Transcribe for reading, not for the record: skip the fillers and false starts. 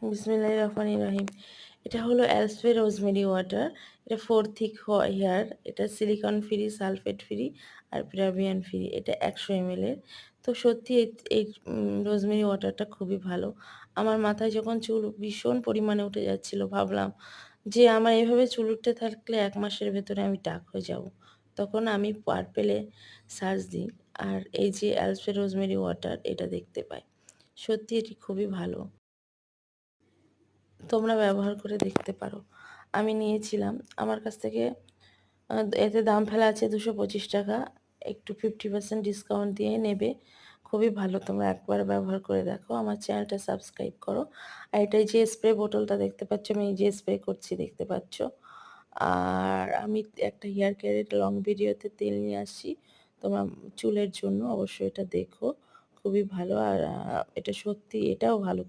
বিসমিল্লাহির রহমানির রহিম। এটা হলো অ্যালসপে রোজমেরি ওয়াটার। এটা 4 থিক হেয়ার। এটা সিলিকন ফ্রি, সালফেট ফ্রি আর প্যারাবিয়ান ফ্রি। এটা 100 ml এর। তো সত্যি এই রোজমেরি ওয়াটারটা খুবই ভালো। আমার মাথায় যখন চুল ভীষণ পরিমাণে উঠে যাচ্ছিল, ভাবলাম যে আমার এভাবে চুল উঠতে থাকলে 1 মাসের ভেতরে আমি টাক হয়ে যাব। তখন আমি পার্পেলে সার্চ দিই আর এই যে অ্যালসপে রোজমেরি ওয়াটার এটা দেখতে পাই। সত্যি এটি খুবই ভালো। তোমরা ব্যবহার করে দেখতে পারো। আমি নিয়েছিলাম। আমার কাছ থেকে এতে দাম ফেলা আছে ৳225। একটু 50% ডিসকাউন্ট দিয়ে নেবে। খুবই ভালো। তোমরা একবার ব্যবহার করে দেখো। আমার চ্যানেলটা সাবস্ক্রাইব করো। আর এটাই যে স্প্রে বোতলটা দেখতে পাচ্ছ, আমি এই যে স্প্রে করছি দেখতে পাচ্ছ। আর আমি একটা হেয়ার কেয়ারের লং ভিডিওতে তেল নিয়ে আসছি। তোমরা চুলের জন্য অবশ্যই এটা দেখো। খুবই ভালো আর এটা সত্যি এটাও ভালো।